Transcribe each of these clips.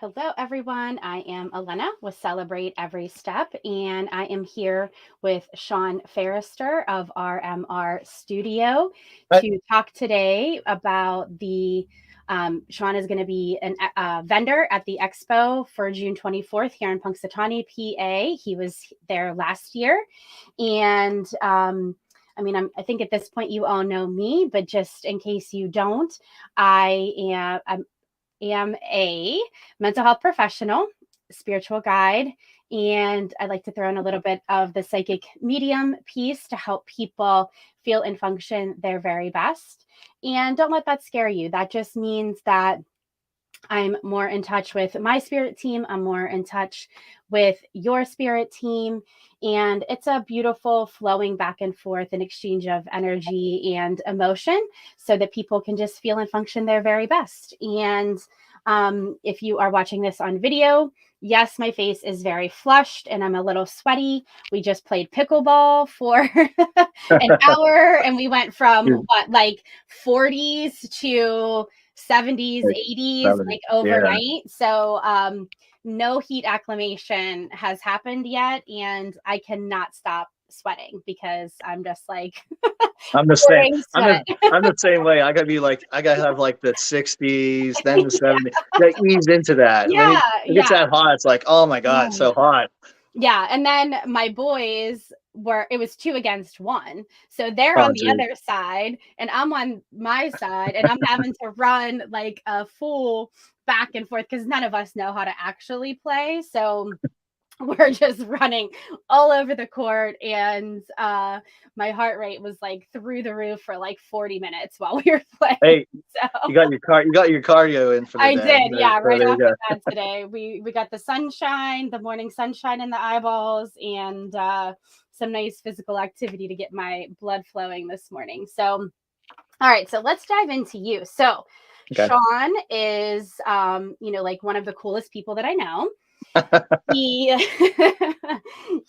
Hello, everyone. I am Alena with Celebrate Every Step, and I am here with Shawn Farester of RMR Studio Right. to talk today about Shawn is going to be a vendor at the expo for June 24th here in Punxsutawney, PA. He was there last year, and I think at this point you all know me, but just in case you don't, I'm a mental health professional, spiritual guide, and I like to throw in a little bit of the psychic medium piece to help people feel and function their very best. And don't let that scare you. That just means that I'm more in touch with my spirit team. I'm more in touch with your spirit team. And it's a beautiful flowing back and forth and exchange of energy and emotion so that people can just feel and function their very best. And if you are watching this on video, yes, my face is very flushed and I'm a little sweaty. We just played pickleball for an hour and we went from You- like 40s to 70s, like 80s, 70. like Yeah. overnight. So no heat acclimation has happened yet. And I cannot stop sweating because I'm just like I'm the same. pouring I'm the sweat. I'm the same way. I gotta have like the 60s, then the 70s. Gotta ease into that. When Yeah, it gets yeah. that hot, it's like, oh my God, it's Yeah. so hot. Yeah, and then my boys it was 2 against 1. So they're Oh on the geez. other side and I'm on my side and I'm having to run like a fool back and forth because none of us know how to actually play. So we're just running all over the court and my heart rate was like through the roof for like 40 minutes while we were playing. Hey, So you got your cardio in for the I day. did, There, yeah, so right there you off go. the bat today. We got the sunshine, the morning sunshine in the eyeballs, and some nice physical activity to get my blood flowing this morning. So, all right, so let's dive into you. So, Okay. Shawn is, like one of the coolest people that I know. He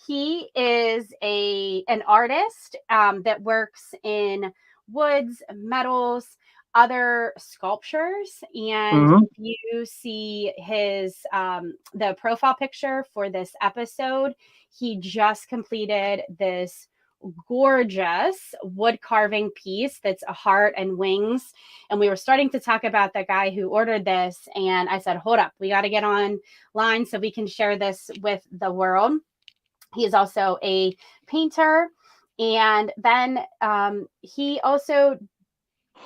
he is an artist that works in woods, metals, other sculptures. And hmm if you see his the profile picture for this episode, he just completed this gorgeous wood carving piece that's a heart and wings. And we were starting to talk about the guy who ordered this. And I said, hold up, we got to get online so we can share this with the world. He is also a painter. And then he also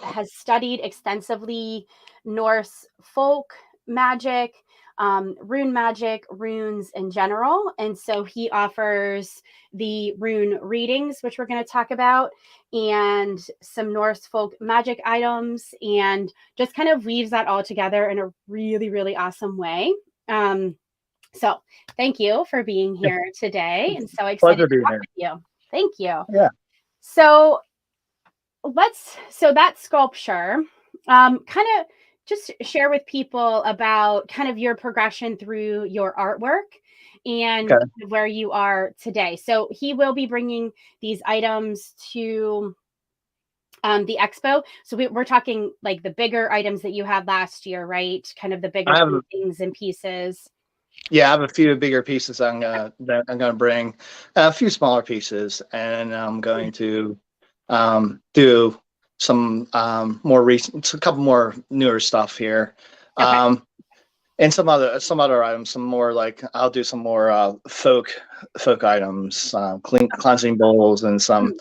has studied extensively Norse folk magic, rune magic, runes in general. And so he offers the rune readings, which we're going to talk about, and some Norse folk magic items, and just kind of weaves that all together in a really, really awesome way. So thank you for being here today. And so excited Pleasure to being talk here. with you. Thank you. Yeah. So so that sculpture, kind of just share with people about kind of your progression through your artwork and Okay. where you are today. So he will be bringing these items to the expo. So we're talking like the bigger items that you had last year, right? Kind of the bigger I have paintings and pieces. Yeah, I have a few bigger pieces that I'm gonna bring, a few smaller pieces, and I'm going to do some more recent, a couple more newer stuff here, Okay. um, and some other items, some more like I'll do some more folk items, cleansing bowls, and some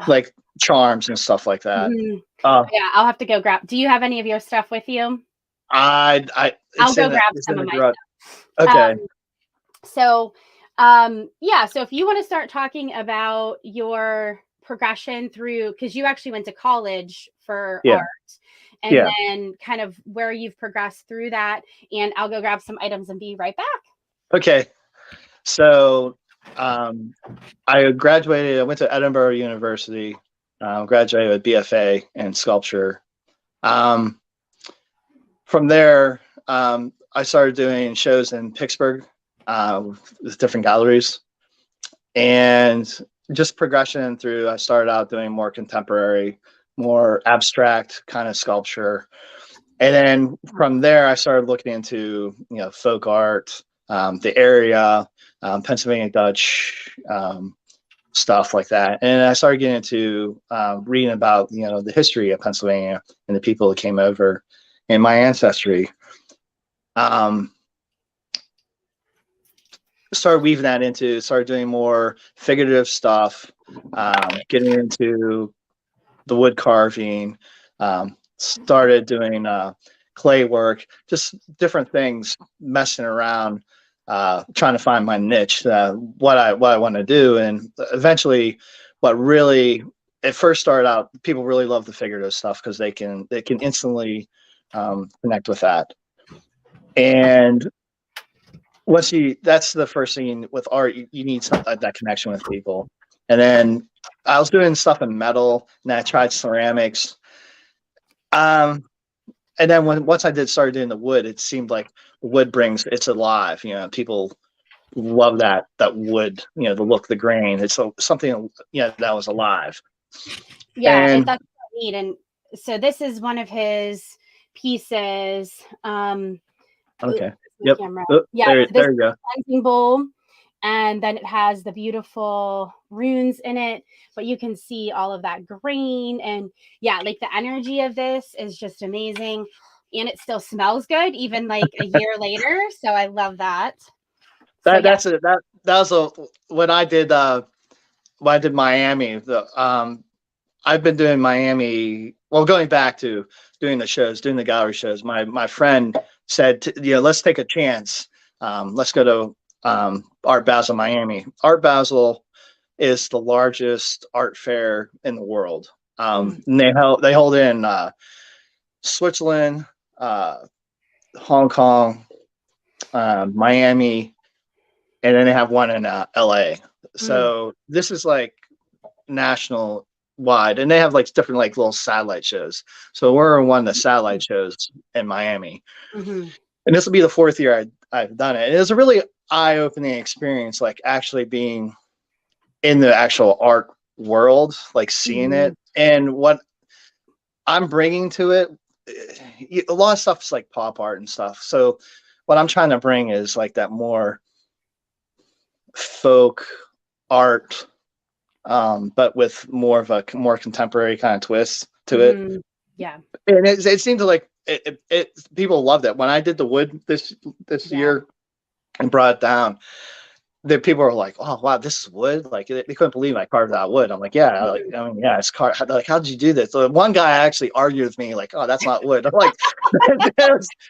like charms and stuff like that. Mhm. Uh, Yeah, I'll have to go grab. Do you have any of your stuff with you? I'll go grab it's in some of the my garage. stuff. Okay. So, yeah, so if you want to start talking about your progression through, because you actually went to college for Yeah. art, and Yeah. then kind of where you've progressed through that, and I'll go grab some items and be right back. Okay. So I graduated. I went to Edinburgh University. Graduated with BFA in sculpture. Um, from there, I started doing shows in Pittsburgh with different galleries, and just progression through. I started out doing more contemporary, more abstract kind of sculpture, And then from there, I started looking into, folk art, the area, Pennsylvania Dutch, stuff like that. And I started getting into reading about, the history of Pennsylvania and the people that came over and my ancestry. Started doing more figurative stuff, getting into the wood carving, started doing clay work, just different things, messing around, trying to find my niche, what I want to do. And eventually it first started out, people really love the figurative stuff because they can instantly connect with that. And that's the first thing with art, you need that connection with people. And then I was doing stuff in metal, and I tried ceramics. And then once I started doing the wood, it seemed like wood it's alive. People love that wood, the look, the grain. It's something, that was alive. Yeah, and that's neat. And so this is one of his pieces. Okay. Yep. Yeah. There you go. Cleansing bowl, and then it has the beautiful runes in it, but you can see all of that grain, and like the energy of this is just amazing, and it still smells good even like a year later. So I love that. That was when I did Miami. I've been doing Miami. Well, going back to doing the shows, doing the gallery shows. My friend said, let's take a chance. Let's go to Art Basel Miami. Art Basel is the largest art fair in the world. And they hold in Switzerland, Hong Kong, Miami, and then they have one in LA. So this is like national wide, and they have like different like little satellite shows. So we're in one of the satellite shows in Miami, and this will be the 4th year I've done it. It was a really eye-opening experience, like actually being in the actual art world, like seeing it, and what I'm bringing to it. A lot of stuff is like pop art and stuff. So what I'm trying to bring is like that more folk art, but with more of a more contemporary kind of twist to it. Yeah. And it seemed to like it people loved it. When I did the wood this year and brought it down, the people were like, "Oh wow, this is wood!" Like they couldn't believe I carved out wood. I'm like, "Yeah, it's carved." Like, how did you do this? So one guy actually argued with me, like, "Oh, that's not wood." I'm like,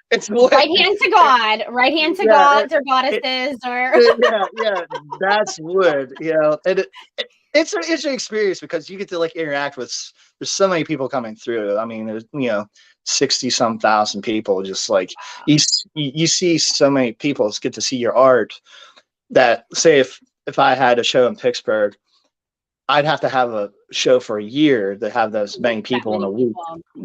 "It's wood." Right hand to God, right hand to gods or goddesses, or that's wood. And it's an interesting experience because you get to like interact with. There's so many people coming through. I mean, there's 60-some thousand people. Just like you see so many people get to see your art. That say if I had a show in Pittsburgh, I'd have to have a show for a year to have those many people in a week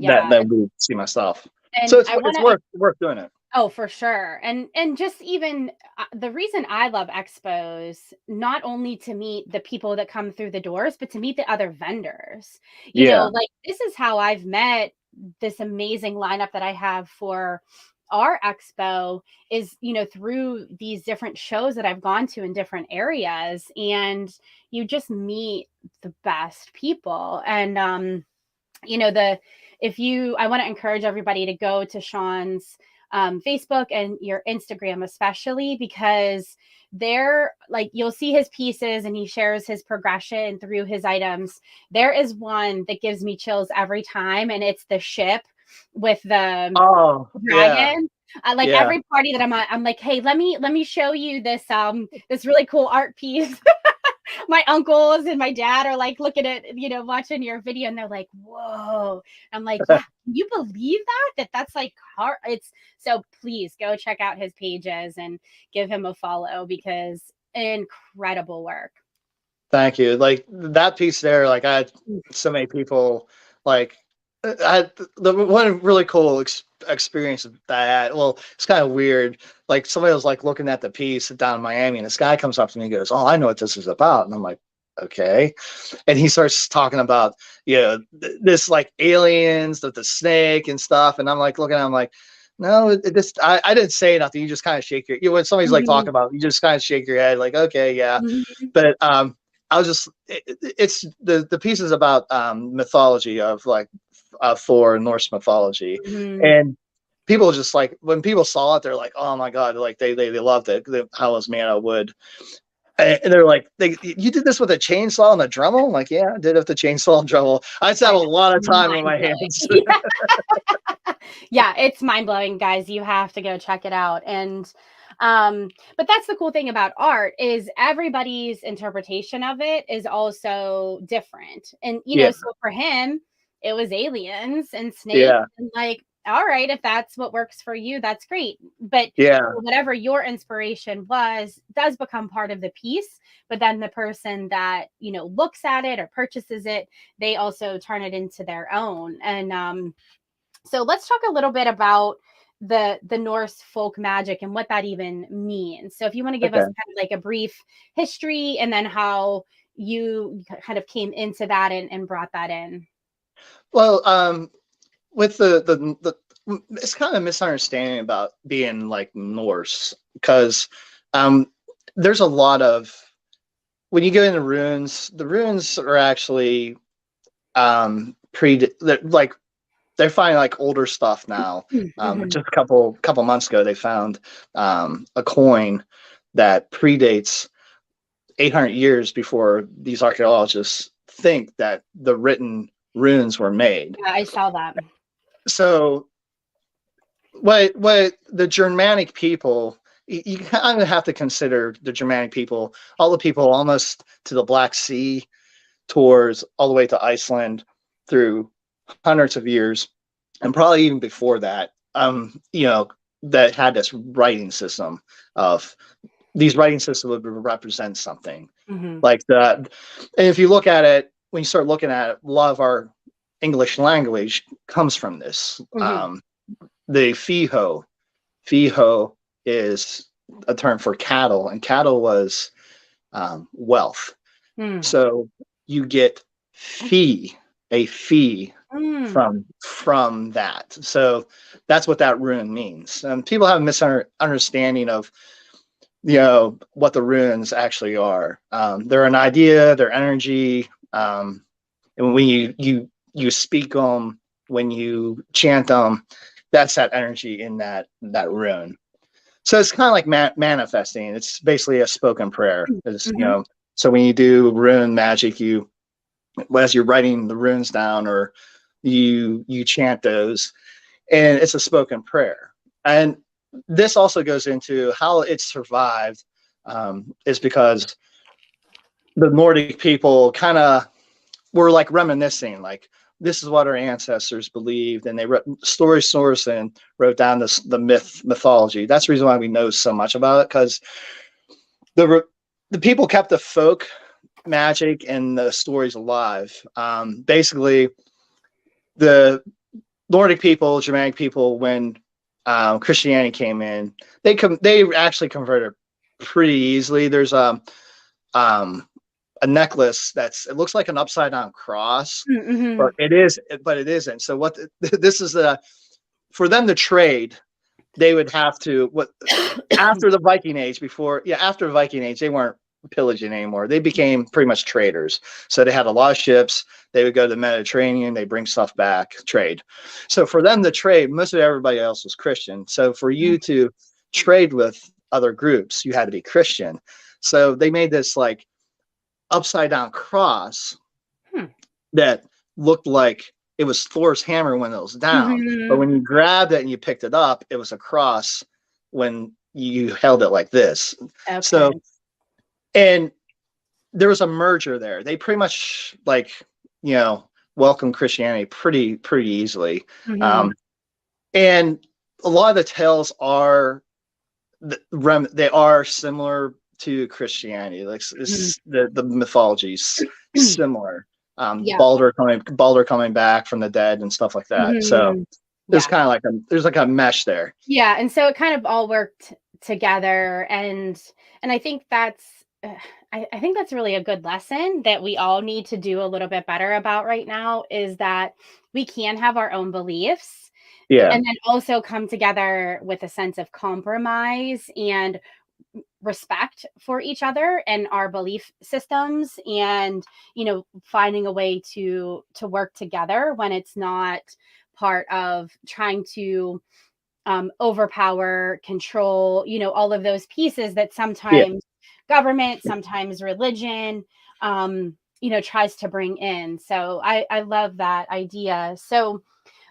that would see my stuff. And so it's worth doing it. Oh, for sure. And just even the reason I love expos, not only to meet the people that come through the doors, but to meet the other vendors. You know, like this is how I've met this amazing lineup that I have for our expo is, through these different shows that I've gone to in different areas, and you just meet the best people. And, I want to encourage everybody to go to Shawn's Facebook and your Instagram, especially because there, like, you'll see his pieces and he shares his progression through his items. There is one that gives me chills every time, and it's the ship with the dragon. Every party that I'm at, I'm like, hey, let me show you this this really cool art piece. My uncles and my dad are like looking at, watching your video, and they're like, whoa. I'm like, yeah, can you believe that's like hard? So please go check out his pages and give him a follow, because incredible work. Thank you. Like that piece there, like I had so many people, like I had the one really cool experience that I had. Well, it's kind of weird. Like somebody was like looking at the piece down in Miami, and this guy comes up to me and goes, "Oh, I know what this is about." And I'm like, okay. And he starts talking about, this like aliens with the snake and stuff. And I'm like looking at him like, no, I didn't say nothing. You just kind of shake when somebody's like talking about, you just kind of shake your head like, okay, yeah. But I was just, it's the pieces about mythology of like Thor, Norse mythology. And people just like, when people saw it, they're like, oh my God, like they loved it. How it was made out of wood. And they're like, you did this with a chainsaw and a Dremel? I'm like, yeah, I did it with the chainsaw and Dremel. I just have a lot of time on my hands. Yeah, it's mind-blowing, guys. You have to go check it out. And but that's the cool thing about art, is everybody's interpretation of it is also different. And so for him, it was aliens and snakes, and like, all right, if that's what works for you, that's great. But whatever your inspiration does become part of the piece. But then the person that looks at it or purchases it, they also turn it into their own. And so let's talk a little bit about the Norse folk magic and what that even means. So if you want to give us kind of like a brief history, and then how you kind of came into that and brought that in. Well, with the it's kind of a misunderstanding about being like Norse, because there's a lot of, when you go into runes, the runes are actually they're finding like older stuff now. Just a couple months ago, they found a coin that predates 800 years before these archaeologists think that the written runes were made. Yeah, I saw that. So what the Germanic people, you kind of have to consider the Germanic people, all the people almost to the Black Sea, towards all the way to Iceland, through hundreds of years, and probably even before that, that had this writing system. Of these writing systems would represent something like that. And if you look at it, when you start looking at it, a lot of our English language comes from this. The fiho is a term for cattle, and cattle was wealth. So you get a fee from that. So that's what that rune means. People have a misunderstanding of what the runes actually are. They're an idea, they're energy, and when you speak them, when you chant them, that's that energy in that rune. So it's kind of like manifesting. It's basically a spoken prayer. So when you do rune magic, as you're writing the runes down, or you chant those, and it's a spoken prayer. And this also goes into how it survived, is because the Nordic people kind of were like reminiscing, like, this is what our ancestors believed, and they wrote story source and wrote down the mythology. That's the reason why we know so much about it, because the people kept the folk magic and the stories alive. Basically, the Nordic people, Germanic people, when Christianity came in, they actually converted pretty easily. There's a necklace it looks like an upside down cross, but it isn't. So this is for them to trade, they would have to after the Viking Age, after the Viking Age, they weren't pillaging anymore. They became pretty much traders. So they had a lot of ships. They would go to the Mediterranean, they bring stuff back, trade. So for them to trade, most of everybody else was Christian. So for you to trade with other groups, you had to be Christian. So they made this like upside down cross that looked like it was Thor's hammer when it was down, but when you grabbed it and you picked it up, it was a cross when you held it like this. So, and there was a merger there. They pretty much welcomed Christianity pretty easily. And a lot of the tales are similar to Christianity. Like the mythology's similar. Balder coming back from the dead and stuff like that. So there's kind of there's like a mesh there. Yeah, and so it kind of all worked together, and I think that's I think that's really a good lesson that we all need to do a little bit better about right now, is that we can have our own beliefs Yeah. and then also come together with a sense of compromise and respect for each other and our belief systems, and finding a way to work together when it's not part of trying to overpower, control, all of those pieces that Yeah. sometimes government, sometimes religion, tries to bring in. So I love that idea. So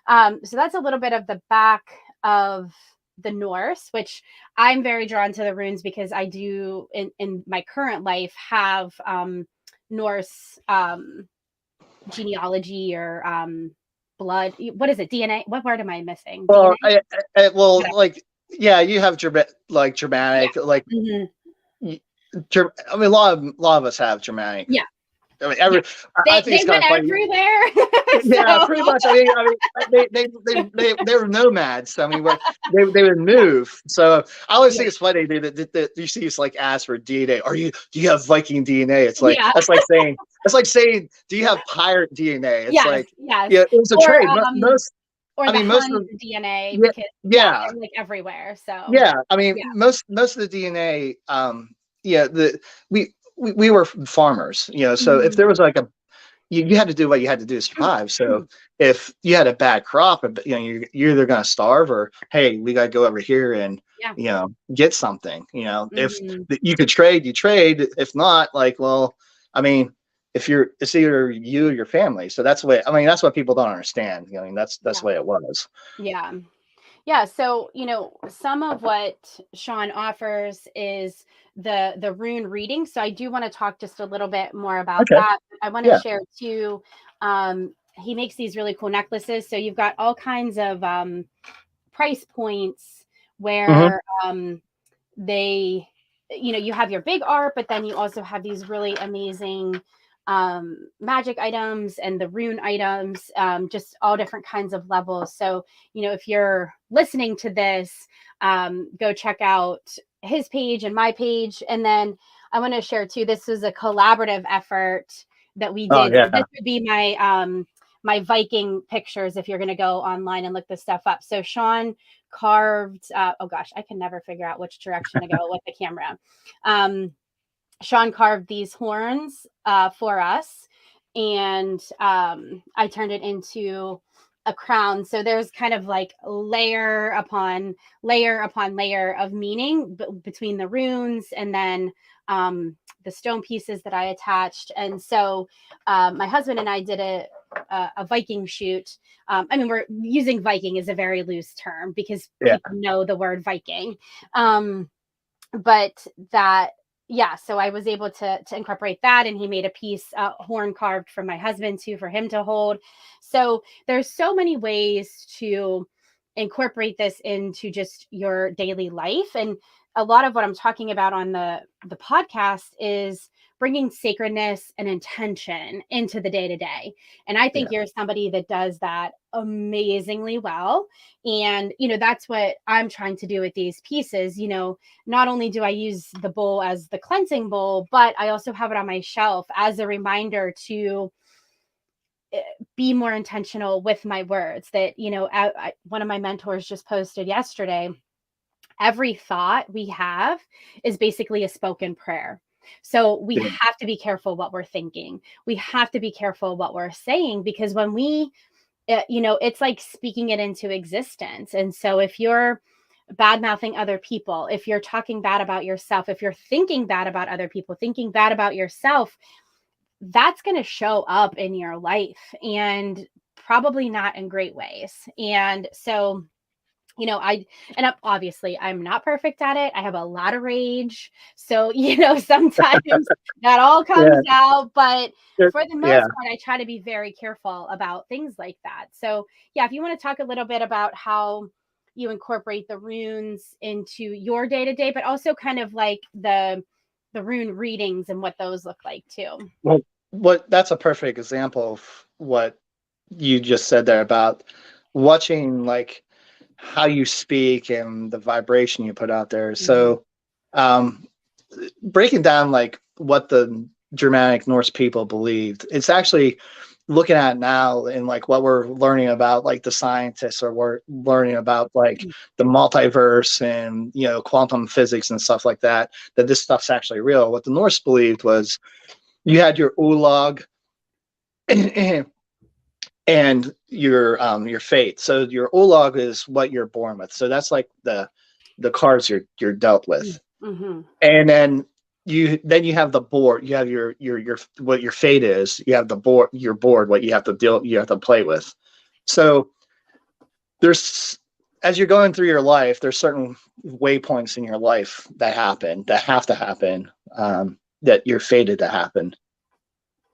that's a little bit of the back of the Norse, which I'm very drawn to the runes because I do in my current life have Norse genealogy or blood. What is it? DNA? What word am I missing? Well, DNA? well, Whatever. like, yeah, you have Yeah. Germanic, like, Mhm. I mean, a lot of us have Germanic. Yeah. I mean, Yeah. I They think it's they kind went of funny. everywhere. Yeah, So pretty much. They were nomads. I mean, they would yeah, move. So I always yeah, think it's funny, dude, that you see, it's like, ask for DNA. Do you have Viking DNA? It's like, yeah. that's like saying, do you have pirate DNA? It's Yes, like, yes. yeah, it was a Or trade. Most, or I the mean, most Hun of DNA, yeah, because yeah, yeah, they're like everywhere. So yeah. I mean, yeah. most of the DNA, yeah, we were farmers, so if there Mhm. was like you had to do what you had to do to survive. So if you had a bad crop, you're either going to starve, or, hey, we got to go over here and, Yeah. get something. If Mhm. you could trade, you trade. If not, like, well, I mean, it's either you or your family. So that's the way. I mean, that's what people don't understand. I mean, that's Yeah. the way it was. Yeah. Yeah, so some of what Shawn offers is the rune reading. So I do want to talk just a little bit more about Okay. that. I want to Yeah. share too. He makes these really cool necklaces. So you've got all kinds of price points Hmm. where they, you have your big art, but then you also have these really amazing magic items and the rune items, just all different kinds of levels. So if you're listening to this, go check out his page and my page. And then I want to share too, this was a collaborative effort that we Oh did. So yeah. this would be my Viking pictures if you're going to go online and look this stuff up. So Shawn carved, oh gosh, I can never figure out which direction to go with the camera. um Shawn carved these horns for us, and I turned it into a crown. So there's kind of like layer upon layer upon layer of meaning between the runes, and then the stone pieces that I attached. And so my husband and I did a Viking shoot. I mean, we're using Viking as a very loose term because Yeah. people know the word Viking. But that, yeah, so I was able to incorporate that, and he made a piece, horn carved for my husband too, for him to hold. So there's so many ways to incorporate this into just your daily life. And a lot of what I'm talking about on the podcast is bringing sacredness and intention into the day to day. And I think Yeah. you're somebody that does that amazingly well. And that's what I'm trying to do with these pieces. Not only do I use the bowl as the cleansing bowl, but I also have it on my shelf as a reminder to be more intentional with my words. That, one of my mentors just posted yesterday, every thought we have is basically a spoken prayer. So we Yeah. have to be careful what we're thinking. We have to be careful what we're saying, because when it's like speaking it into existence. And so if you're bad mouthing other people, if you're talking bad about yourself, if you're thinking bad about other people, thinking bad about yourself, that's going to show up in your life, and probably not in great ways. And so obviously I'm not perfect at it. I have a lot of rage. So, sometimes that all comes Yeah. out, but for the Yeah. most part, I try to be very careful about things like that. So, yeah, if you want to talk a little bit about how you incorporate the runes into your day to day, but also kind of like the rune readings and what those look like too. Well, that's a perfect example of what you just said there about watching, like, how you speak and the vibration you put out there. Mhm. So, um, breaking down like what the Germanic Norse people believed, it's actually looking at now and like what we're learning about like the scientists, or we're learning about like the multiverse and, you know, quantum physics and stuff like that, that this stuff's actually real. What the Norse believed was you had your Olag and your fate. So your Olag is what you're born with. So that's like the cards you're dealt with. Mm-hmm. And then you have the board. You have your what your fate is. You have the board, your board, what you have to play with. So there's, as you're going through your life, there's certain waypoints in your life that have to happen, that you're fated to happen.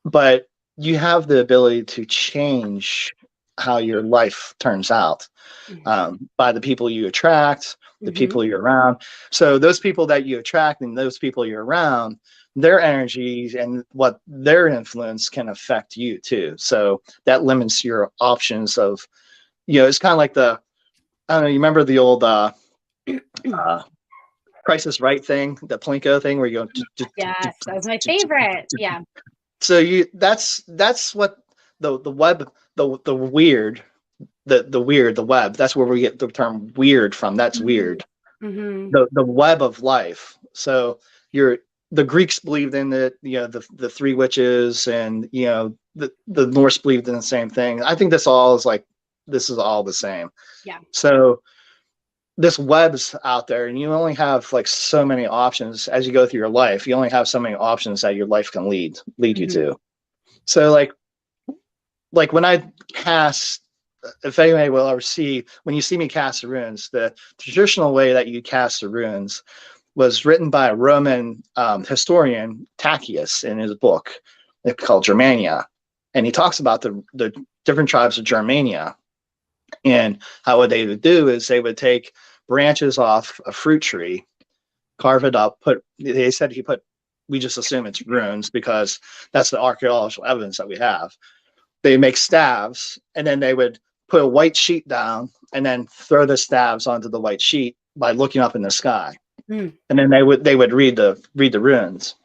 But you have the ability to change how your life turns out, by the people you attract, the people you're around. So those people that you attract and those people you're around, their energies and what their influence can affect you too. So that limits your options of, you know, it's kind of like I don't know, you remember the old Price is Right thing, the Plinko thing, where you go. Yes, that was my favorite. Yeah. So that's what the web, the weird, the web. That's where we get the term weird from. That's weird. The web of life. So the Greeks believed in it. You know, the three witches, and you know the Norse believed in the same thing. I think this is all the same. Yeah. So this web's out there, and you only have like so many options as you go through your life. You only have so many options that your life can lead you to. So like when I cast, if anybody will ever see, when you see me cast the runes, the traditional way that you cast the runes was written by a Roman historian, Tacitus, in his book called Germania. And he talks about the different tribes of Germania. And how what they would do is they would take branches off a fruit tree, carve it up, they said we just assume it's runes because that's the archaeological evidence that we have. They make staves, and then they would put a white sheet down and then throw the staves onto the white sheet by looking up in the sky. And then they would read the runes.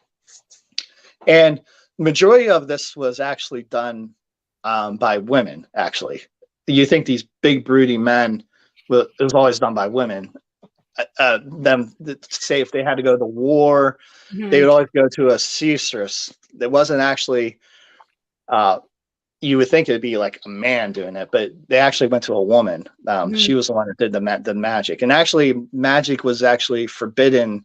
And majority of this was actually done by women, actually. You think these big brooding men, it was always done by women. Them say if they had to go to war, they would always go to a seamstress. It wasn't actually, you would think it'd be like a man doing it, but they actually went to a woman. She was the one that did the magic. And actually magic was actually forbidden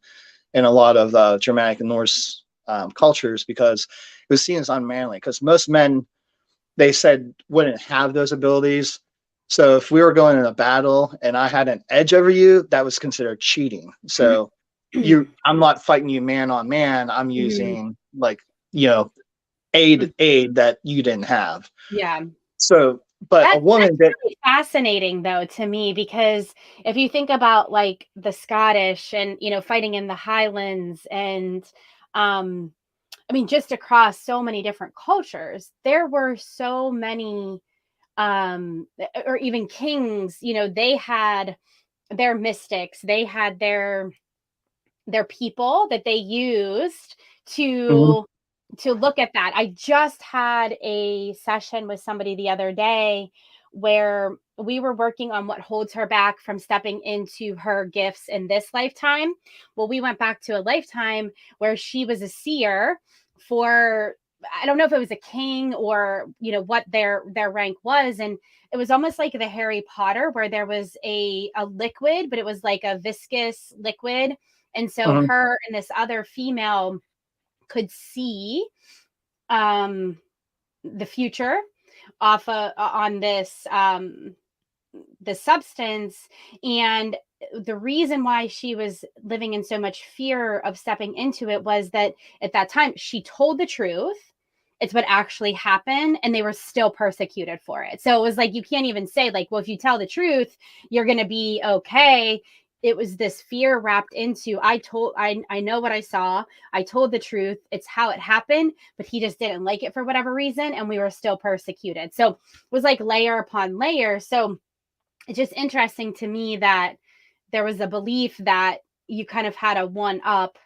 in a lot of Germanic and Norse cultures, because it was seen as unmanly, because most men, they said, wouldn't have those abilities. So if we were going in a battle and I had an edge over you, that was considered cheating. So I'm not fighting you man on man. I'm using like, you know, aid that you didn't have. Yeah. So, but a woman that's really fascinating though to me, because if you think about like the Scottish and, you know, fighting in the Highlands and, I mean, just across so many different cultures, there were so many, or even kings, you know, they had their mystics, they had their people that they used to look at that. I just had a session with somebody the other day where we were working on what holds her back from stepping into her gifts in this lifetime. Well, we went back to a lifetime where she was a seer for, I don't know if it was a king or, you know, what their rank was. And it was almost like the Harry Potter, where there was a liquid, but it was like a viscous liquid. And so her and this other female could see the future off on this substance. And the reason why she was living in so much fear of stepping into it was that at that time she told the truth. It's what actually happened, and they were still persecuted for it. So it was like, you can't even say like, well, if you tell the truth, you're going to be okay. It was this fear wrapped into, I know what I saw. I told the truth. It's how it happened, but he just didn't like it for whatever reason. And we were still persecuted. So it was like layer upon layer. So it's just interesting to me that there was a belief that you kind of had a one up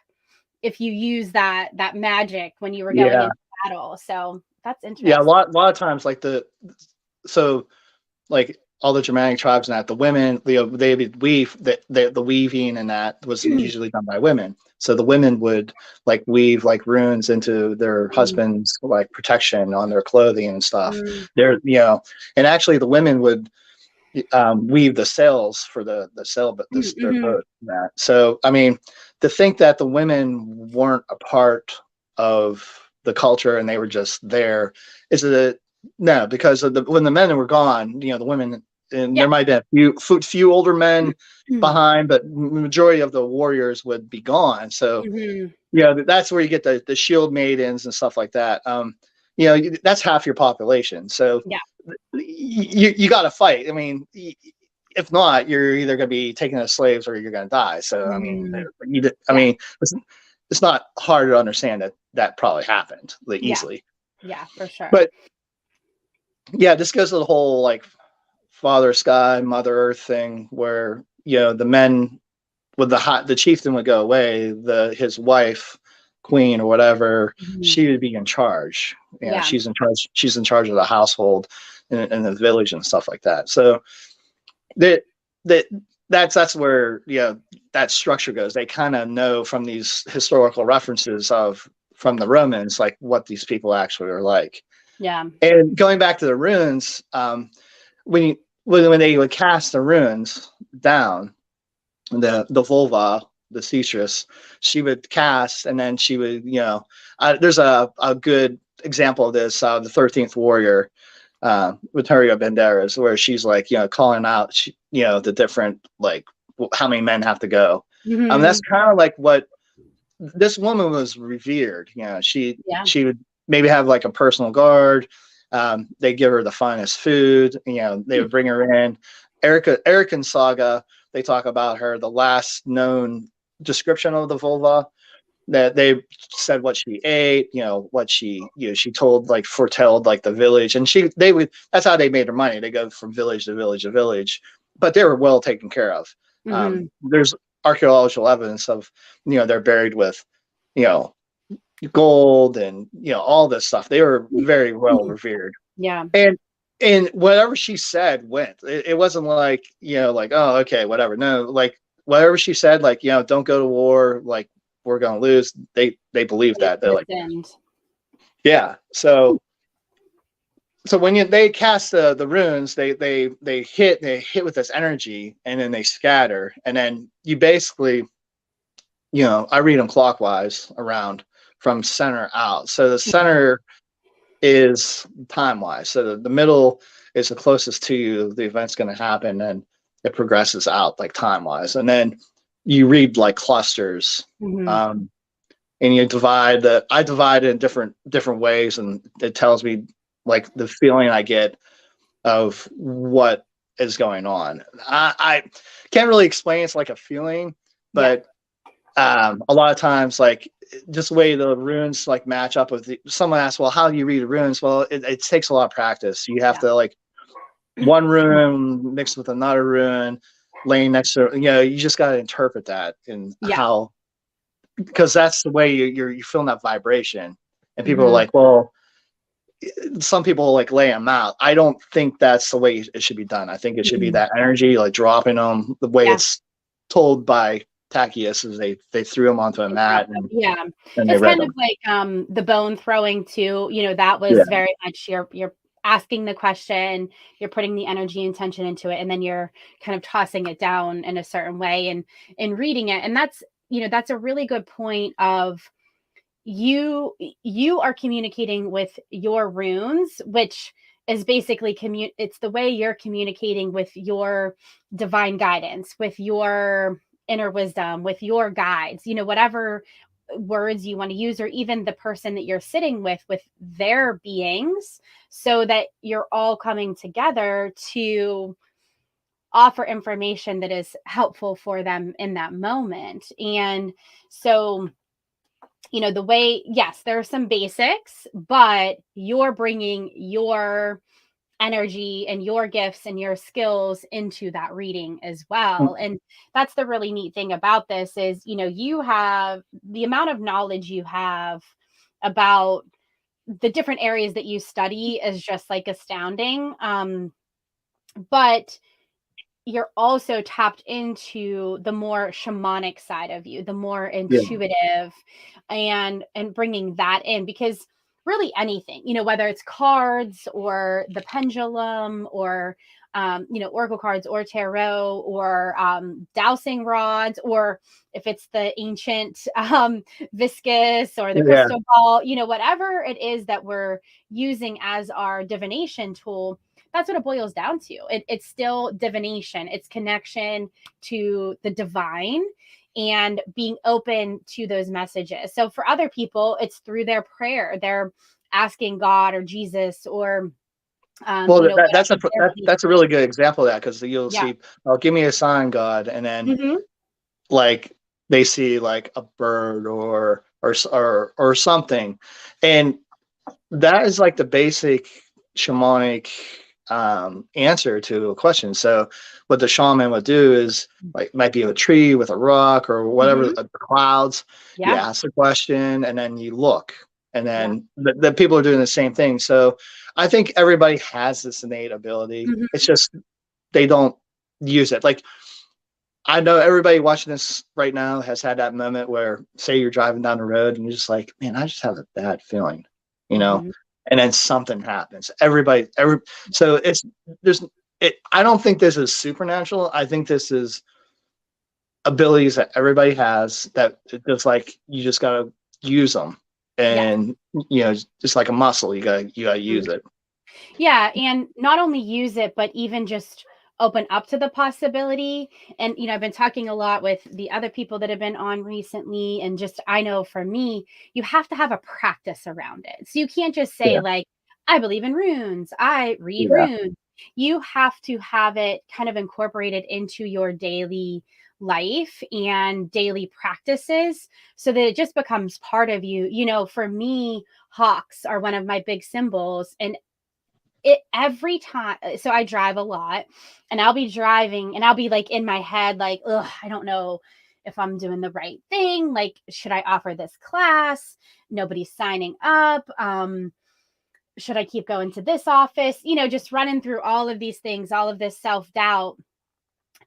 if you use that magic when you were going Yeah. into battle. So that's interesting. Yeah. A lot of times, like like all the Germanic tribes and that, the women, they would weave, the weaving and that was usually done by women. So the women would like weave like runes into their husband's like protection on their clothing and stuff. They're, and actually the women would weave the sails for the sail, but their boat. That. So, I mean, to think that the women weren't a part of the culture and they were just there no, because when the men were gone, the women, and there might have been a few older men behind, but majority of the warriors would be gone. So, that's where you get the shield maidens and stuff like that. That's half your population. So you got to fight. I mean, if not, you're either going to be taken as slaves or you're going to die. So, I mean, mean, it's not hard to understand that probably happened easily. Yeah, for sure. But yeah, this goes to the whole like Father Sky, Mother Earth thing, where the men with the chieftain would go away, his wife, queen or whatever, she would be in charge. She's in charge. She's in charge of the household in the village and stuff like that. So that's where that structure goes. They kind of know from these historical references from the Romans like what these people actually are like. Yeah. And going back to the runes, when they would cast the runes down, the vulva, the Cetrus, she would cast, and then she would, there's a good example of this, the 13th Warrior, with Maria Banderas, where she's like, calling out, the different, like, how many men have to go. That's kind of like what this woman was revered. She would maybe have like a personal guard. They give her the finest food. They would bring her in. Erican saga, they talk about her, the last known description of the vulva, that they said what she ate, what she told, like foretelled like the village, and that's how they made their money. They go from village to village to village, but they were well taken care of. There's archaeological evidence of, they're buried with, gold and, all this stuff. They were very well revered. Yeah. And whatever she said went. It wasn't like, like, oh, okay, whatever. No, like whatever she said, like, don't go to war, like we're gonna lose. They believe that. They're like, yeah. So when they cast the runes, they hit with this energy, and then they scatter, and then you basically, I read them clockwise around from center out. So the center is time-wise. So the middle is the closest to you, the event's going to happen, and it progresses out like time-wise. And then you read like clusters, and you divide I divide it in different ways, and it tells me like the feeling I get of what is going on. I can't really explain. It's like a feeling, but a lot of times, like, just the way the runes like match up with someone asks, well, how do you read the runes? Well, it takes a lot of practice. You have to like one rune mixed with another rune laying next to, you just got to interpret that and how, because that's the way you're feeling that vibration. And people are like, well, some people like lay them out. I don't think that's the way it should be done. I think it should be that energy, like dropping them the way it's told by Tachyus, is they threw them onto a mat, and it's kind of like the bone throwing too. That was very much you're asking the question, you're putting the energy and tension into it, and then you're kind of tossing it down in a certain way and reading it. And that's that's a really good point of you are communicating with your runes, which is basically it's the way you're communicating with your divine guidance, with your inner wisdom, with your guides, whatever words you want to use, or even the person that you're sitting with their beings, so that you're all coming together to offer information that is helpful for them in that moment. And so, the way, yes, there are some basics, but you're bringing your energy and your gifts and your skills into that reading as well. And that's the really neat thing about this is, you have the amount of knowledge you have about the different areas that you study is just like astounding. But you're also tapped into the more shamanic side of you, the more intuitive, and bringing that in, because really anything, whether it's cards or the pendulum or oracle cards or tarot or dowsing rods, or if it's the ancient viscous or the crystal ball, whatever it is that we're using as our divination tool, that's what it boils down to. It's still divination. It's connection to the divine and being open to those messages. So for other people, it's through their prayer. They're asking God or Jesus or that's a really good example of that, because you'll see, oh, give me a sign, God, and then like they see like a bird or something, and that is like the basic shamanic answer to a question. So what the shaman would do is, like, might be a tree with a rock or whatever, the clouds. You ask the question and then you look, and then the people are doing the same thing. So I think everybody has this innate ability. It's just they don't use it. Like, I know everybody watching this right now has had that moment where, say, you're driving down the road and you're just like, man, I just have a bad feeling, and then something happens. So I don't think this is supernatural. I think this is abilities that everybody has, that just like, you just got to use them. And, just like a muscle, you gotta use it. Yeah. And not only use it, but even just open up to the possibility. And, I've been talking a lot with the other people that have been on recently. And just, I know for me, you have to have a practice around it. So you can't just say like, I believe in runes, I read runes. You have to have it kind of incorporated into your daily life and daily practices so that it just becomes part of you. For me, hawks are one of my big symbols, and every time, so I drive a lot, and I'll be driving and I'll be like in my head, like, I don't know if I'm doing the right thing. Like, should I offer this class? Nobody's signing up. Should I keep going to this office? Just running through all of these things, all of this self-doubt.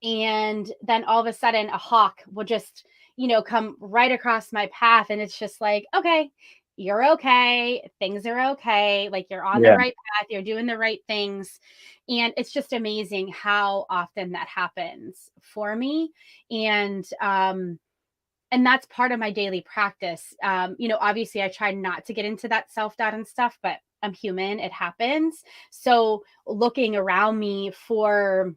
And then all of a sudden a hawk will just, come right across my path. And it's just like, okay, you're okay. Things are okay. Like, you're on the right path. You're doing the right things. And it's just amazing how often that happens for me. And that's part of my daily practice. Obviously I try not to get into that self-doubt and stuff, but I'm human. It happens. So looking around me for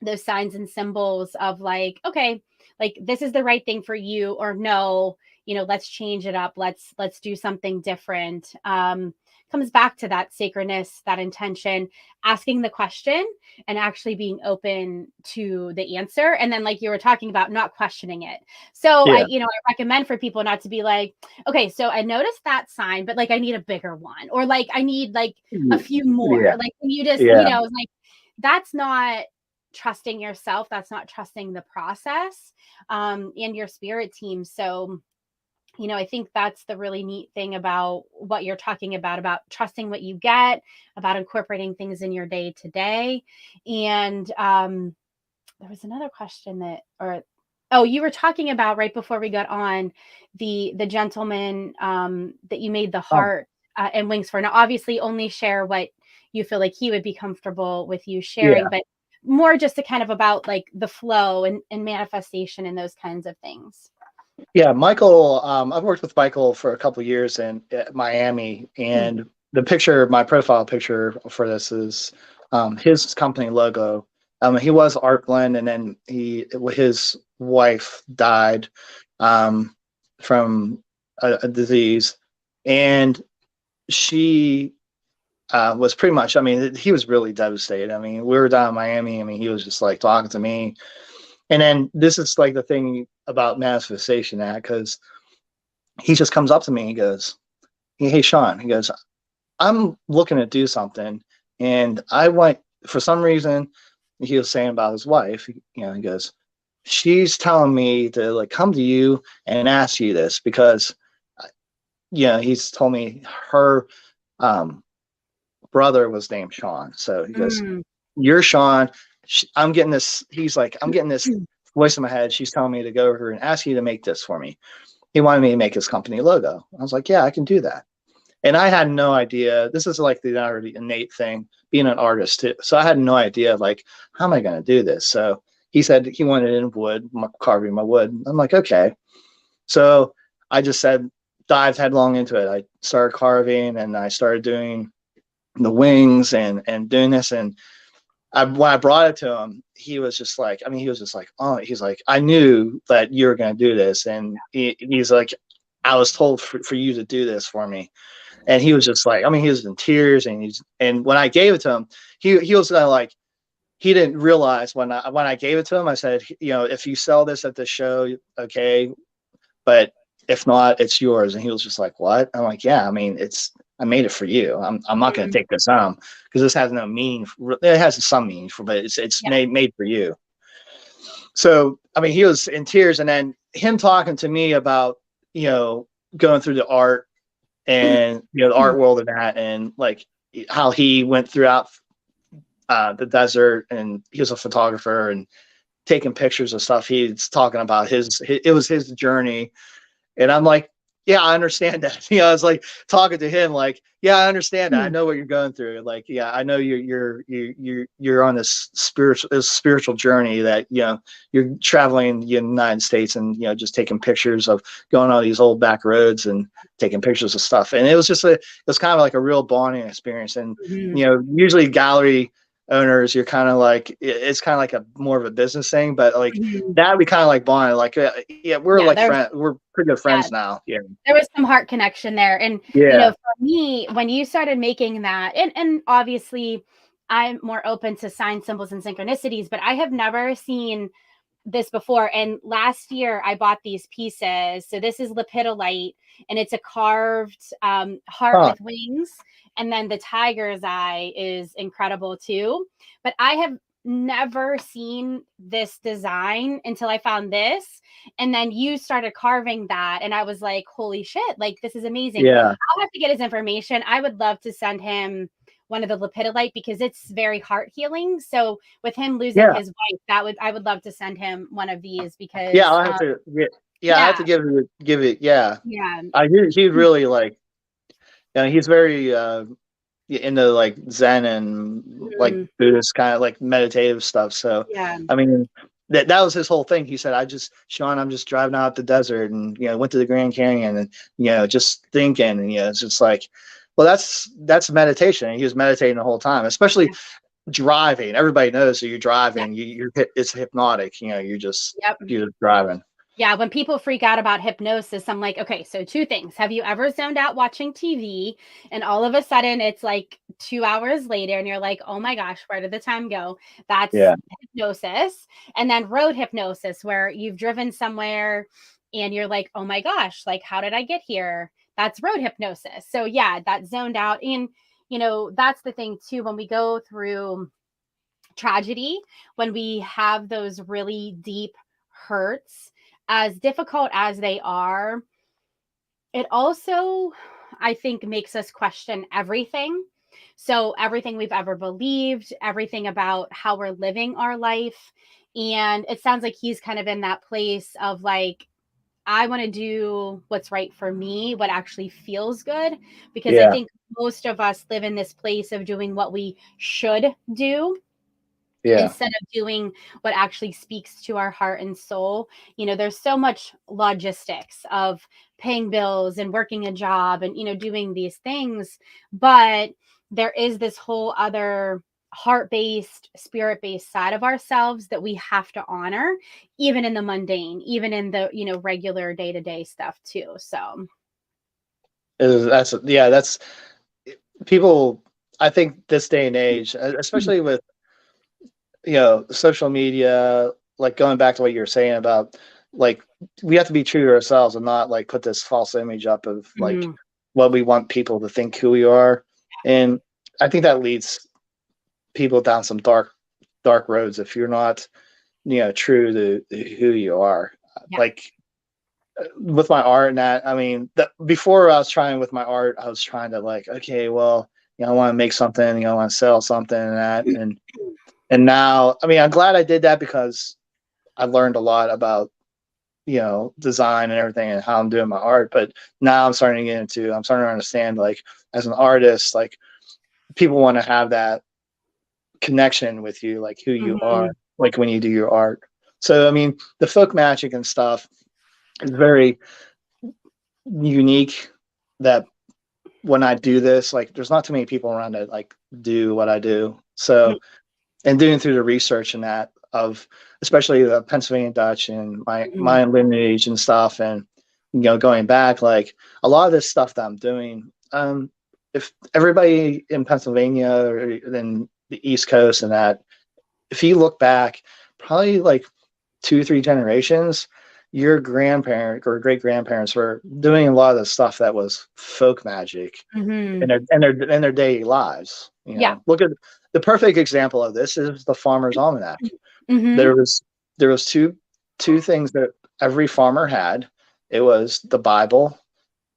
those signs and symbols of like, okay, like, this is the right thing for you, or no, let's change it up. Let's do something different. Comes back to that sacredness, that intention, asking the question and actually being open to the answer. And then, like you were talking about, not questioning it. So I recommend for people not to be like, okay, so I noticed that sign, but like, I need a bigger one, or like, I need like a few more. Like, you just, like, that's not trusting yourself. That's not trusting the process and your spirit team. So, I think that's the really neat thing about what you're talking about trusting what you get, about incorporating things in your day to day. And there was another question you were talking about right before we got on, the gentleman that you made the heart and wings for. Now, obviously, only share what you feel like he would be comfortable with you sharing, but more just to kind of about like the flow and manifestation and those kinds of things. Yeah, Michael, I've worked with Michael for a couple of years in Miami, and the picture, my profile picture for this is his company logo. He was Art Blend, and then his wife died from a disease, and she was pretty much, I mean, he was really devastated. I mean, we were down in Miami. I mean, he was just like talking to me. And then this is like the thing about manifestation, because he just comes up to me. He goes, hey, Shawn, he goes, I'm looking to do something. And I went, for some reason, he was saying about his wife, you know, he goes, she's telling me to like come to you and ask you this because, you know, he's told me her brother was named Shawn. So he goes, you're Shawn. I'm getting this. He's like, I'm getting this voice in my head. She's telling me to go over and ask you to make this for me. He wanted me to make his company logo. I was like, yeah, I can do that. And I had no idea. This is like the already innate thing, being an artist too. So I had no idea, like, how am I going to do this? So he said he wanted it in wood, carving my wood. I'm like, okay. So I just said, dived headlong into it. I started carving and I started doing the wings and doing this. And when I brought it to him, he was just like, I mean, he was just like, oh, he's like, I knew that you were going to do this. And he's like, I was told for you to do this for me. And he was just like, I mean, he was in tears, and when I gave it to him, he was like, he didn't realize when I gave it to him, I said, you know, if you sell this at the show, okay, but if not, it's yours. And he was just like, what? I'm like, yeah, I mean, I made it for you. I'm not going to take this home because this has no meaning. It has some meaning but it's made for you. So, I mean, he was in tears, and then him talking to me about, you know, going through the art and, you know, the art world of that, and like how he went throughout the desert, and he was a photographer and taking pictures of stuff. He's talking about it was his journey. And I'm like, yeah, I understand that. You know, I was like talking to him, like, yeah, I understand that. I know what you're going through. Like, yeah, I know you're on this spiritual journey that, you know, you're traveling the United States and, you know, just taking pictures of going on these old back roads and taking pictures of stuff. And it was kind of like a real bonding experience. And, you know, usually gallery owners, you're kind of like, it's kind of like a more of a business thing, but like that we kind of like bonded, like we're like friends, we're pretty good friends now. Yeah, there was some heart connection there. And you know, for me, when you started making that, and obviously I'm more open to sign symbols and synchronicities, but I have never seen this before. And last year I bought these pieces. So this is lepidolite, and it's a carved heart with wings. And then the tiger's eye is incredible too. But I have never seen this design until I found this. And then you started carving that. And I was like, holy shit, like this is amazing. Yeah. I'll have to get his information. I would love to send him one of the lepidolite because it's very heart healing. So with him losing his wife, I would love to send him one of these because I'll have to I have to give it. Yeah. He'd really like, you know, he's very into like Zen and like Buddhist kind of like meditative stuff. So I mean, that was his whole thing. He said, Shawn, I'm just driving out the desert and, you know, went to the Grand Canyon and, you know, just thinking, and, you know, it's just like, well, that's meditation. And he was meditating the whole time, especially driving. Everybody knows that you're driving, it's hypnotic, you know, you're just driving. Yeah, when people freak out about hypnosis, I'm like, okay, so two things. Have you ever zoned out watching TV and all of a sudden it's like 2 hours later and you're like, oh my gosh, where did the time go? That's hypnosis. And then road hypnosis, where you've driven somewhere and you're like, oh my gosh, like, how did I get here? That's road hypnosis. So yeah, that zoned out. And, you know, that's the thing too, when we go through tragedy, when we have those really deep hurts, as difficult as they are, it also, I think, makes us question everything. So everything we've ever believed, everything about how we're living our life. And it sounds like he's kind of in that place of like, I want to do what's right for me, what actually feels good. Because I think most of us live in this place of doing what we should do. Instead of doing what actually speaks to our heart and soul. You know, there's so much logistics of paying bills and working a job and, you know, doing these things. But there is this whole other heart-based, spirit-based side of ourselves that we have to honor, even in the mundane, even in the, you know, regular day-to-day stuff too. So that's people, I think this day and age, especially with, you know, social media, like going back to what you were saying about, like, we have to be true to ourselves and not like put this false image up of like what we want people to think who we are. And I think that leads people down some dark roads if you're not, true to who you are. Yeah. Like with my art and that, I mean, before I was trying with my art, I was trying to like, okay, well, I want to make something, I want to sell something and that. And now, I mean, I'm glad I did that because I learned a lot about, design and everything and how I'm doing my art. But now I'm starting to understand, like, as an artist, like, people want to have that connection with you, like who you are, like when you do your art. So, I mean, the folk magic and stuff is very unique, that when I do this, like, there's not too many people around that like do what I do. So, and doing through the research and that of especially the Pennsylvania Dutch and my lineage and stuff, and going back, like a lot of this stuff that I'm doing, if everybody in Pennsylvania or in the East Coast and that, if you look back probably like 2-3 generations, your grandparent or great grandparents were doing a lot of the stuff that was folk magic in their daily lives. Look at the perfect example of this is the Farmer's Almanac. There was two things that every farmer had. It was the Bible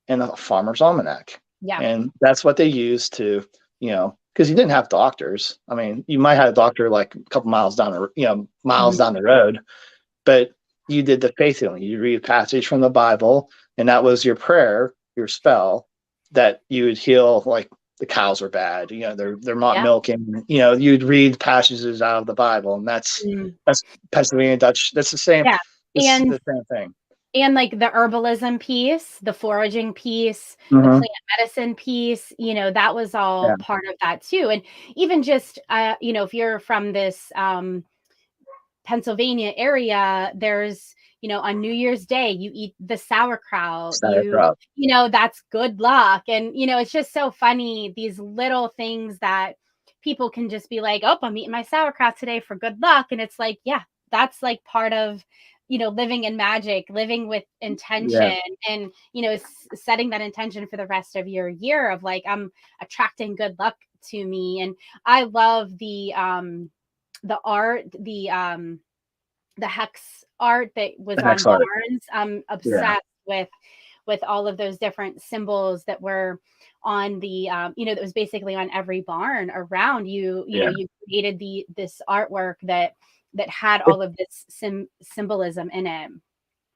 and a Farmer's Almanac. Yeah. And that's what they used to, because you didn't have doctors. I mean, you might have a doctor like a couple miles down the road, but you did the faith healing. You read a passage from the Bible, and that was your prayer, your spell, that you would heal. Like the cows are bad, they're not milking. You'd read passages out of the Bible, and that's Pennsylvania Dutch. That's the same. Yeah, and the same thing. And like the herbalism piece, the foraging piece, the plant medicine piece, that was all part of that too. And even just, if you're from this Pennsylvania area, there's, on New Year's Day, you eat the sauerkraut. That's good luck. And, it's just so funny, these little things that people can just be like, oh, I'm eating my sauerkraut today for good luck. And it's like, yeah, that's like part of, living in magic, living with intention, and, setting that intention for the rest of your year of like, I'm attracting good luck to me. And I love the art, the hex art that was on barns. I'm obsessed with all of those different symbols that were on the that was basically on every barn around you. You created this artwork that had all of this symbolism in it.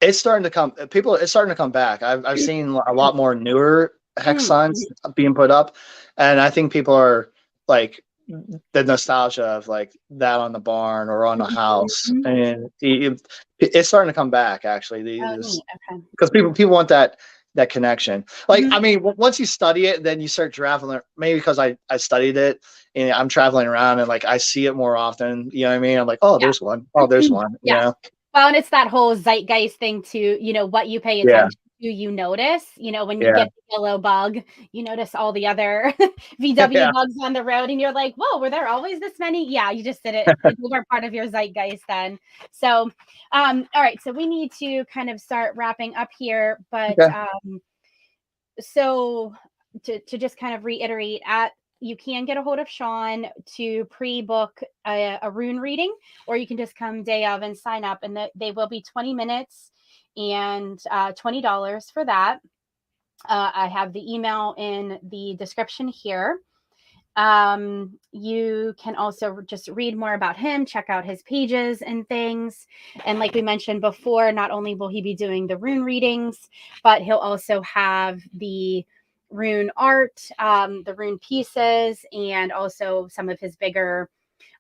It's starting to come. It's starting to come back. I've seen a lot more newer hex signs being put up, and I think people are like the nostalgia of like that on the barn or on a house, and it's starting to come back actually. Because people want that connection. Like, I mean, once you study it, then you start traveling. Maybe because I studied it and I'm traveling around and like I see it more often. You know what I mean? I'm like, oh, there's one. Oh, there's one. Well, and it's that whole zeitgeist thing too. What you pay attention to, you notice. When you get the yellow bug, you notice all the other VW bugs on the road, and you're like, whoa, were there always this many? Yeah, you just did it. Those are part of your zeitgeist then. So, all right. So we need to kind of start wrapping up here, but so to just kind of reiterate, you can get a hold of Shawn to pre-book a rune reading, or you can just come day of and sign up, and they will be 20 minutes and $20 for that. I have the email in the description here. You can also just read more about him, check out his pages and things. And like we mentioned before, not only will he be doing the rune readings, but he'll also have the rune art, the rune pieces, and also some of his bigger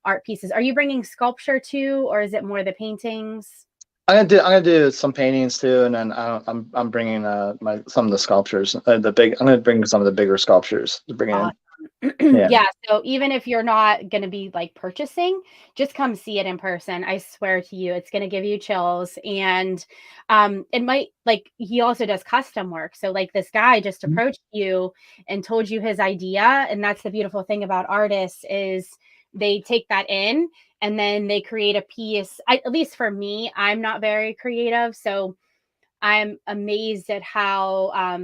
art pieces. Are you bringing sculpture too, or is it more the paintings? I'm gonna do some paintings too, and then I'm bringing some of the sculptures. I'm gonna bring some of the bigger sculptures to bring in. So even if you're not going to be like purchasing, just come see it in person. I swear to you, it's going to give you chills. And it might, like, he also does custom work. So like this guy just approached you and told you his idea. And that's the beautiful thing about artists is they take that in and then they create a piece. At least for me, I'm not very creative. So I'm amazed at how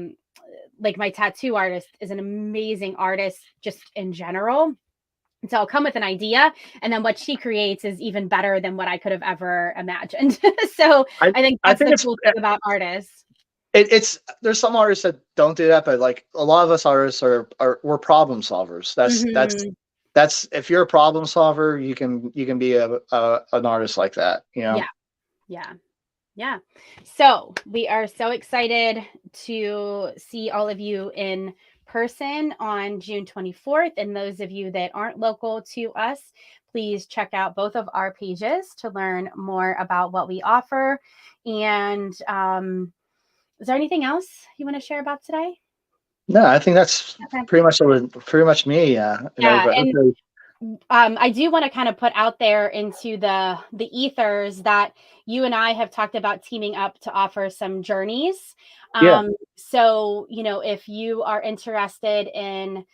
like my tattoo artist is an amazing artist just in general. So I'll come with an idea, and then what she creates is even better than what I could have ever imagined. So I I think I that's think the it's cool thing about artists. it's there's some artists that don't do that, but like a lot of us artists are we're problem solvers. Hmm. That's if you're a problem solver, you can be an artist like that, you know. Yeah, yeah, yeah. So we are so excited to see all of you in person on June 24th. And those of you that aren't local to us, please check out both of our pages to learn more about what we offer. And is there anything else you want to share about today? No, I think that's Okay. pretty much me. You know, Yeah, but and okay. I do want to kind of put out there into the ethers that you and I have talked about teaming up to offer some journeys. Yeah, So, if you are interested in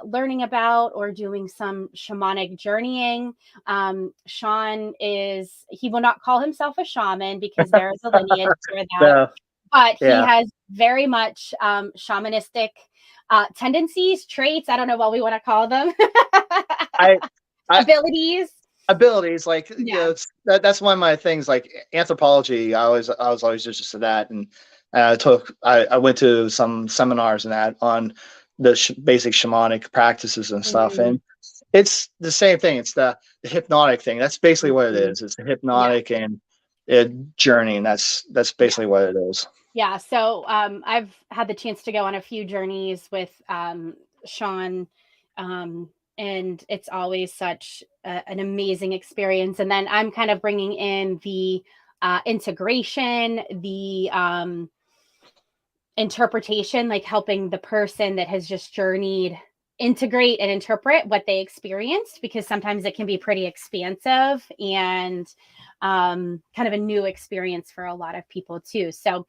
learning about or doing some shamanic journeying, he will not call himself a shaman because there is a lineage for that, so but he yeah, has very much shamanistic tendencies, traits. I don't know what we want to call them. I I Abilities. abilities like Yeah. that's one of my things like anthropology. I was always interested in that, and I went to some seminars and that on the basic shamanic practices and stuff, Mhm, and it's the same thing. It's the hypnotic thing. That's basically what it mhm. is. It's a Yeah, hypnotic and journey, and that's yeah, basically what it is. yeah. So I've had the chance to go on a few journeys with Shawn, um, and it's always such an amazing experience. And then I'm kind of bringing in the integration, the interpretation, like helping the person that has just journeyed integrate and interpret what they experienced, because sometimes it can be pretty expansive and kind of a new experience for a lot of people too. So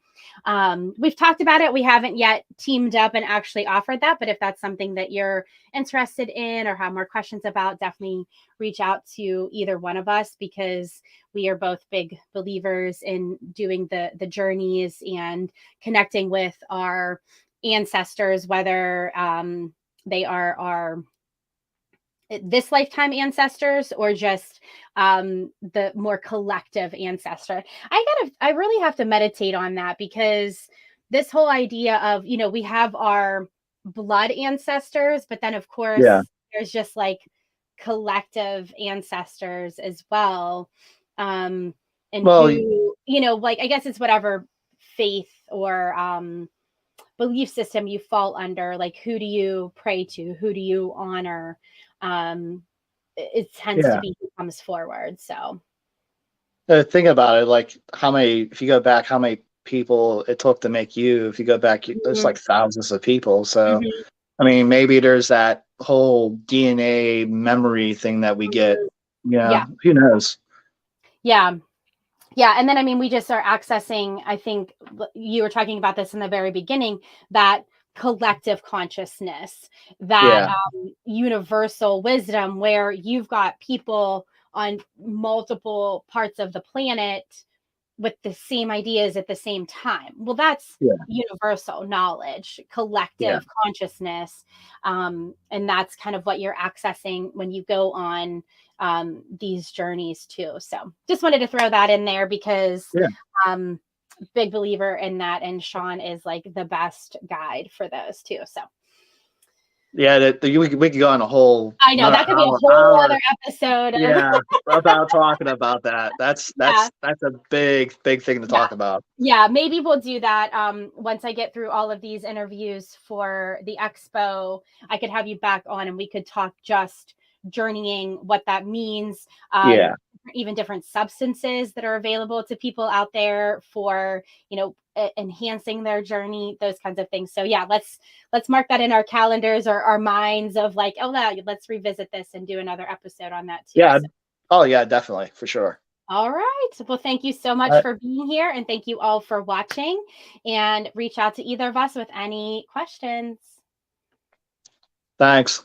we've talked about it. We haven't yet teamed up and actually offered that, but if that's something that you're interested in or have more questions about, definitely reach out to either one of us, because we are both big believers in doing the journeys and connecting with our ancestors, whether they are our this lifetime ancestors or just the more collective ancestor. I really have to meditate on that, because this whole idea of, we have our blood ancestors, but then of Yeah. course there's just like collective ancestors as well. And Well, who, like, I guess it's whatever faith or belief system you fall under, like who do you pray to, who do you honor, um it tends to yeah. be who comes forward. So Think about it, like how many, if you go back, how many people it took to make you. If you go back, there's mhm, like thousands of people. So, mhm, I mean, maybe there's that whole DNA memory thing that we get. mhm. Yeah, Yeah, who knows? yeah, yeah. And then I mean, we just are accessing, I think you were talking about this in the very beginning, that collective consciousness, that Yeah, universal wisdom, where you've got people on multiple parts of the planet with the same ideas at the same time. Well, that's yeah, universal knowledge, yeah, collective consciousness. And that's kind of what you're accessing when you go on these journeys too. So just wanted to throw that in there, because yeah. um, big believer in that. And Shawn is like the best guide for those too. So Yeah, we could go on a whole I know another that could be a whole hour. other episode of, Yeah, about talking about that. yeah. That's a big thing to Yeah. talk about. Yeah, maybe we'll do that once I get through all of these interviews for the expo. I could have you back on and we could talk just journeying, what that means, Yeah, even different substances that are available to people out there for, enhancing their journey, those kinds of things. So yeah, let's mark that in our calendars or our minds of like, oh, let's revisit this and do another episode on that too. yeah. So Oh yeah, definitely for sure. all right. Well, thank you so much Uh, for being here. And thank you all for watching. And reach out to either of us with any questions. Thanks.